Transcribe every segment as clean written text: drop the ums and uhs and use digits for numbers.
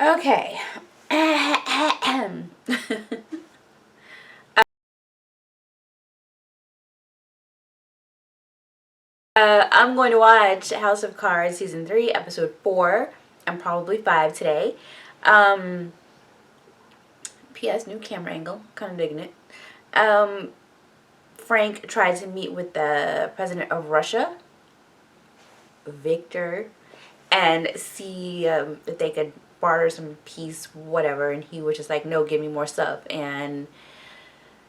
Okay. I'm going to watch House of Cards Season 3, Episode 4, and probably 5 today. P.S. New camera angle. Kind of digging it. Frank tried to meet with the president of Russia, Victor, and see if they could barter some peace, whatever. And he was just like, no, give me more stuff. And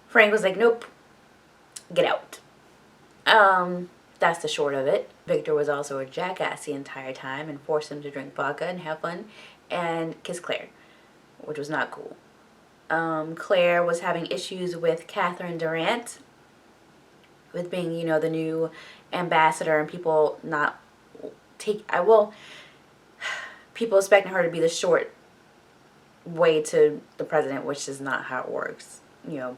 Frank was like, nope, get out. That's the short of it. Victor was also a jackass the entire time and forced him to drink vodka and have fun and kiss Claire, which was not cool. Claire was having issues with Catherine Durant, with being, you know, the new ambassador, and people not people expecting her to be the short way to the president, which is not how it works. You know,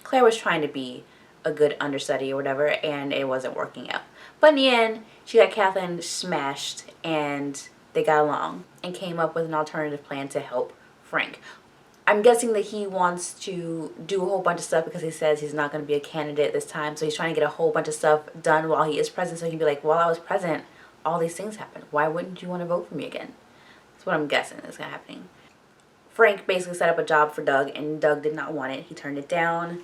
Claire was trying to be a good understudy or whatever, and it wasn't working out. But in the end, she got Catherine smashed, and they got along and came up with an alternative plan to help Frank. I'm guessing that he wants to do a whole bunch of stuff because he says he's not going to be a candidate this time. So he's trying to get a whole bunch of stuff done while he is president, so he can be like, while I was president, all these things happened. Why wouldn't you want to vote for me again? That's what I'm guessing is happening. Frank basically set up a job for Doug, and Doug did not want it. He turned it down.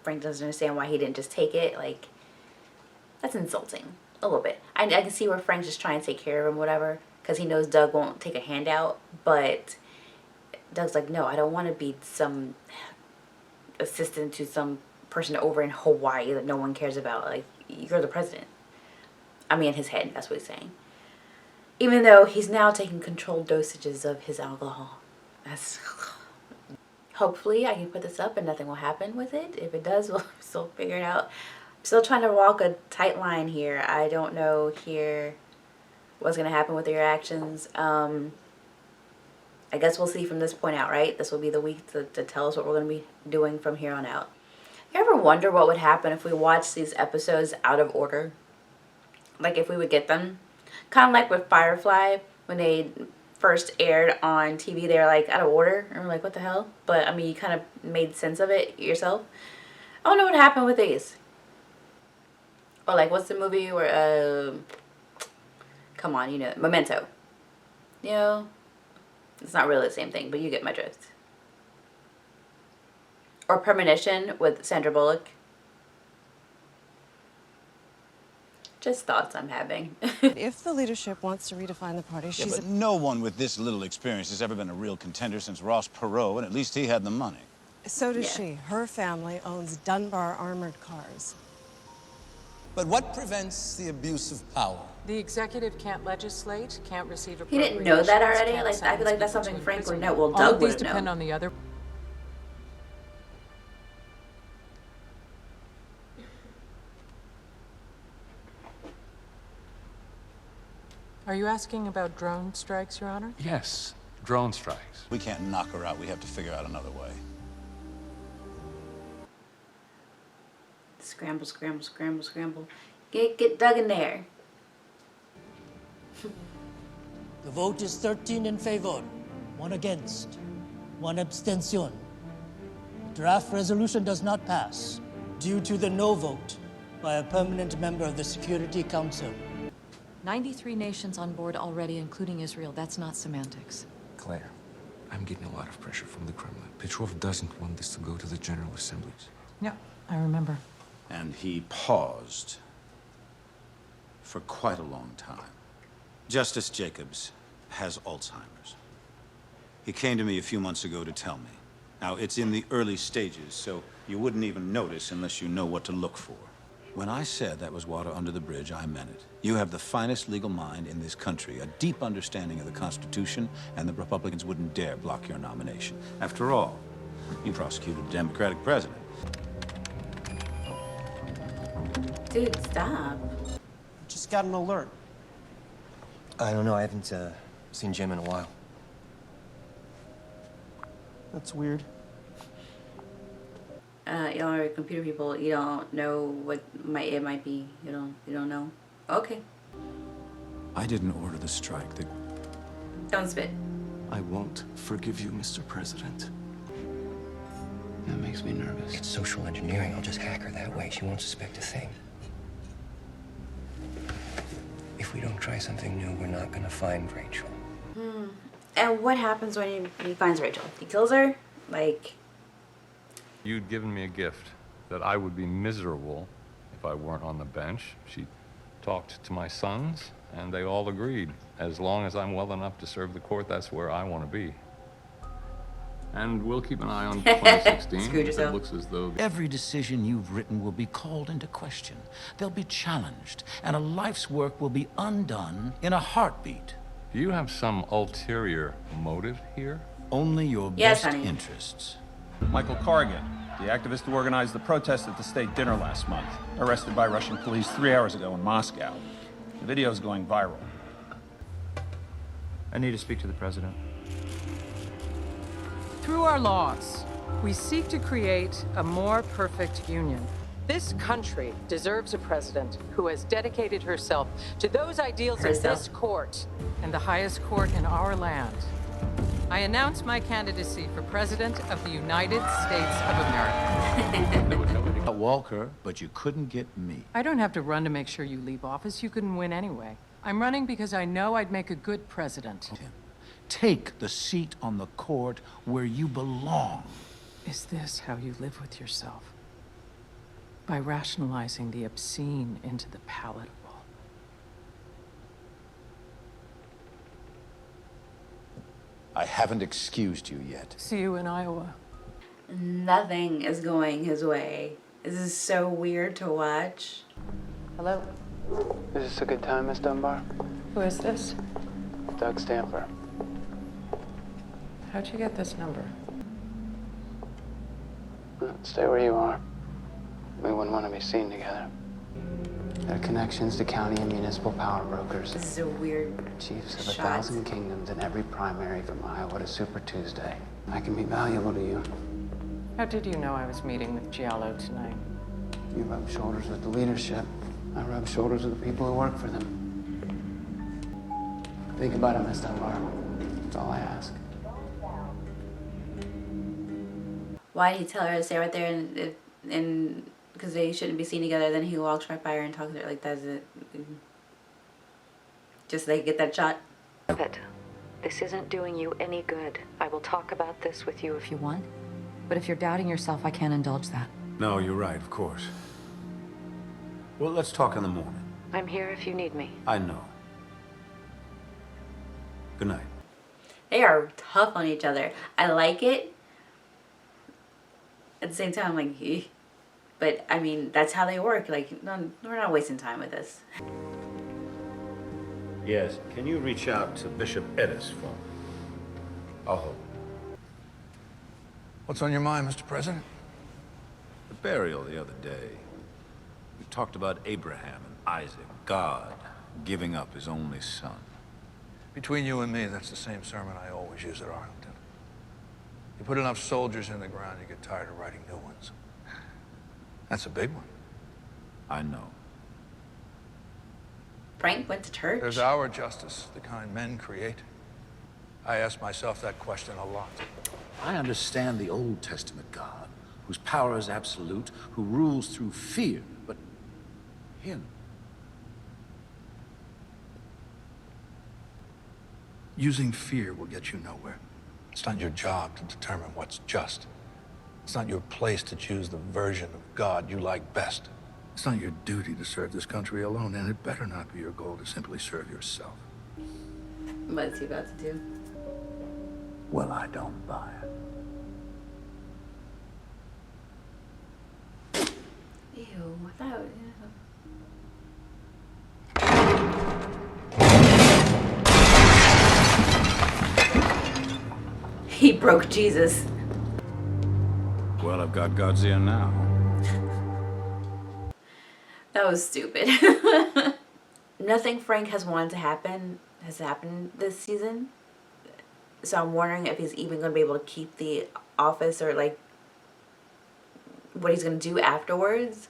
Frank doesn't understand why he didn't just take it. Like, that's insulting a little bit. I can see where Frank's just trying to take care of him, whatever, because he knows Doug won't take a handout. But Doug's like, no, I don't want to be some assistant to some person over in Hawaii that no one cares about. Like, you're the president. I mean, in his head, that's what he's saying. Even though he's now taking controlled dosages of his alcohol. That's... Hopefully I can put this up and nothing will happen with it. If it does, we'll still figure it out. I'm still trying to walk a tight line here. I don't know here what's going to happen with the reactions. I guess we'll see from this point out, right? This will be the week to tell us what we're going to be doing from here on out. You ever wonder what would happen if we watched these episodes out of order? Like if we would get them? Kind of like with Firefly, when they first aired on TV, they were like out of order, and we're like, what the hell? But I mean, you kind of made sense of it yourself. I don't know what happened with these. Or like, what's the movie where come on, you know, Memento. You know, it's not really the same thing, but you get my drift. Or Premonition with Sandra Bullock. Just thoughts I'm having. If the leadership wants to redefine the party, she's... Yeah, but no one with this little experience has ever been a real contender since Ross Perot, and at least he had the money. So does she. Her family owns Dunbar Armored Cars. But what prevents the abuse of power? The executive can't legislate, can't receive He didn't know that already? Like, I feel like that's something Frank would know. Well, Doug would know. All of these depend on the other... Are you asking about drone strikes, Your Honor? Yes, drone strikes. We can't knock her out. We have to figure out another way. Scramble, scramble, scramble, scramble. Get Doug in there. The vote is 13 in favor, 1 against, 1 abstention. The draft resolution does not pass due to the no vote by a permanent member of the Security Council. 93 nations on board already, including Israel. That's not semantics. Claire, I'm getting a lot of pressure from the Kremlin. Petrov doesn't want this to go to the General Assemblies. Yeah, I remember. And he paused for quite a long time. Justice Jacobs has Alzheimer's. He came to me a few months ago to tell me. Now, it's in the early stages, so you wouldn't even notice unless you know what to look for. When I said that was water under the bridge, I meant it. You have the finest legal mind in this country, a deep understanding of the Constitution, and the Republicans wouldn't dare block your nomination. After all, you prosecuted a Democratic president. Dude, stop. Just got an alert. I don't know. I haven't seen Jim in a while. That's weird. You don't have computer people. You don't know what it might be. You don't know. Okay. I didn't order the strike. Don't spit. I won't forgive you, Mr. President. That makes me nervous. It's social engineering. I'll just hack her that way. She won't suspect a thing. If we don't try something new, we're not gonna find Rachel. And what happens when he finds Rachel? He kills her? Like... You'd given me a gift that I would be miserable if I weren't on the bench. She talked to my sons, and they all agreed. As long as I'm well enough to serve the court, that's where I want to be. And we'll keep an eye on 2016. Screwed yourself. It looks as though... Every decision you've written will be called into question. They'll be challenged, and a life's work will be undone in a heartbeat. Do you have some ulterior motive here? Only your Yes, best honey. interests. Michael Corrigan, the activist who organized the protest at the state dinner last month, arrested by Russian police 3 hours ago in Moscow. The video's going viral. I need to speak to the president. Through our laws, we seek to create a more perfect union. This country deserves a president who has dedicated herself to those ideals of this court and the highest court in our land. I announce my candidacy for President of the United States of America. Walker, but you couldn't get me. I don't have to run to make sure you leave office. You couldn't win anyway. I'm running because I know I'd make a good president. Take the seat on the court where you belong. Is this how you live with yourself? By rationalizing the obscene into the palatable. I haven't excused you yet. See you in Iowa. Nothing is going his way. This is so weird to watch. Hello? Is this a good time, Miss Dunbar? Who is this? Doug Stamper. How'd you get this number? Stay where you are. We wouldn't want to be seen together. There are connections to county and municipal power brokers. This is a weird Chiefs of shot. 1,000 kingdoms in every primary from Iowa to Super Tuesday. I can be valuable to you. How did you know I was meeting with Giallo tonight? You rub shoulders with the leadership. I rub shoulders with the people who work for them. Think about it, Miss Dunbar. That's all I ask. Why did he tell her to stay right there and because they shouldn't be seen together? Then he walks right by her and talks to her like that's it. Just so they get that shot. This isn't doing you any good. I will talk about this with you if you want. But if you're doubting yourself, I can't indulge that. No, you're right, of course. Well, let's talk in the morning. I'm here if you need me. I know. Good night. They are tough on each other. I like it. At the same time, like, eh. But I mean, that's how they work. Like, no, we're not wasting time with this. Yes, can you reach out to Bishop Edis for me? I'll hold. What's on your mind, Mr. President? The burial the other day. We talked about Abraham and Isaac, God giving up his only son. Between you and me, that's the same sermon I always use at Arlington. You put enough soldiers in the ground, you get tired of writing new ones. That's a big one. I know. Frank went to church. There's our justice, the kind men create. I ask myself that question a lot. I understand the Old Testament God, whose power is absolute, who rules through fear, but him. Using fear will get you nowhere. It's not your job to determine what's just. It's not your place to choose the version of God you like best. It's not your duty to serve this country alone, and it better not be your goal to simply serve yourself. What's he about to do? Well, I don't buy it. Ew, that was... He broke Jesus. Well, I've got God's ear now. That was stupid. Nothing Frank has wanted to happen has happened this season. So I'm wondering if he's even going to be able to keep the office or like what he's going to do afterwards.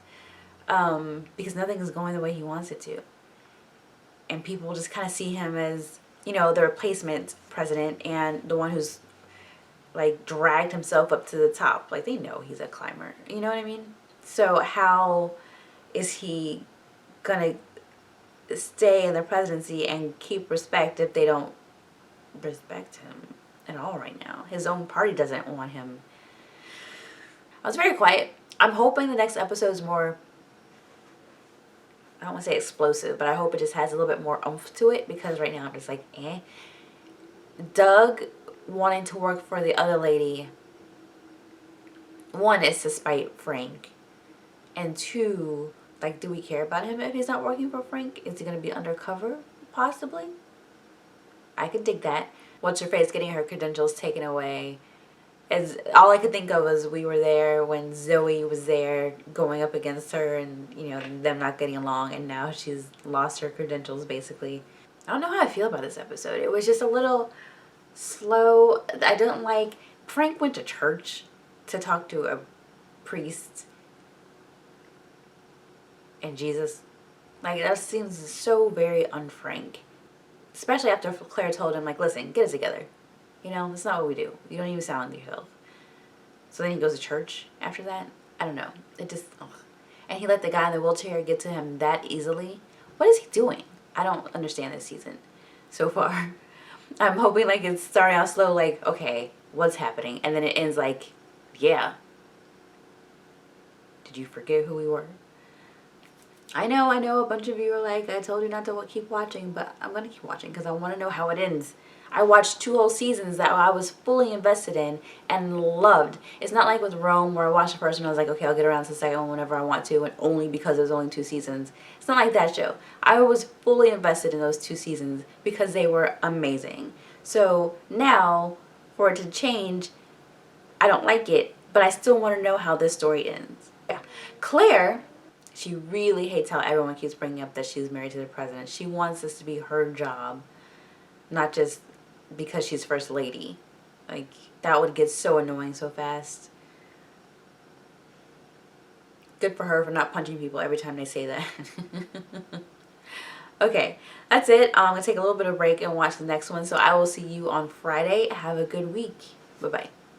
Because nothing is going the way he wants it to. And people just kind of see him as you know, the replacement president and the one who's like dragged himself up to the top. Like, they know he's a climber. You know what I mean? So how is he gonna stay in the presidency and keep respect if they don't respect him at all right now? His own party doesn't want him. I was very quiet. I'm hoping the next episode is more, I don't want to say explosive, but I hope it just has a little bit more oomph to it, because right now I'm just like, eh. Doug wanting to work for the other lady, one, is to spite Frank, and two, like, do we care about him if he's not working for Frank? Is he going to be undercover, possibly? I could dig that. What's her face getting her credentials taken away? As all I could think of was we were there when Zoe was there going up against her, and, you know, them not getting along, and now she's lost her credentials, basically. I don't know how I feel about this episode. It was just a little slow. I don't like, Frank went to church to talk to a priest and Jesus. Like, that seems so very unfrank. Especially after Claire told him, like, listen, get it together. You know, that's not what we do. You don't even sound like yourself. So then he goes to church after that. I don't know. It just, ugh. And he let the guy in the wheelchair get to him that easily. What is he doing? I don't understand this season so far. I'm hoping, like, it's starting out slow, like, okay, what's happening? And then it ends like, yeah. Did you forget who we were? I know a bunch of you are like, I told you not to keep watching, but I'm going to keep watching because I want to know how it ends. I watched 2 whole seasons that I was fully invested in and loved. It's not like with Rome where I watched the first one and I was like, okay, I'll get around to the second one whenever I want to, and only because there's only 2 seasons. It's not like that show. I was fully invested in those 2 seasons because they were amazing. So now, for it to change, I don't like it, but I still want to know how this story ends. Yeah. Claire, she really hates how everyone keeps bringing up that she's married to the president. She wants this to be her job, not just because she's first lady. Like, that would get so annoying so fast. Good for her for not punching people every time they say that. Okay, that's it. I'm going to take a little bit of a break and watch the next one. So I will see you on Friday. Have a good week. Bye-bye.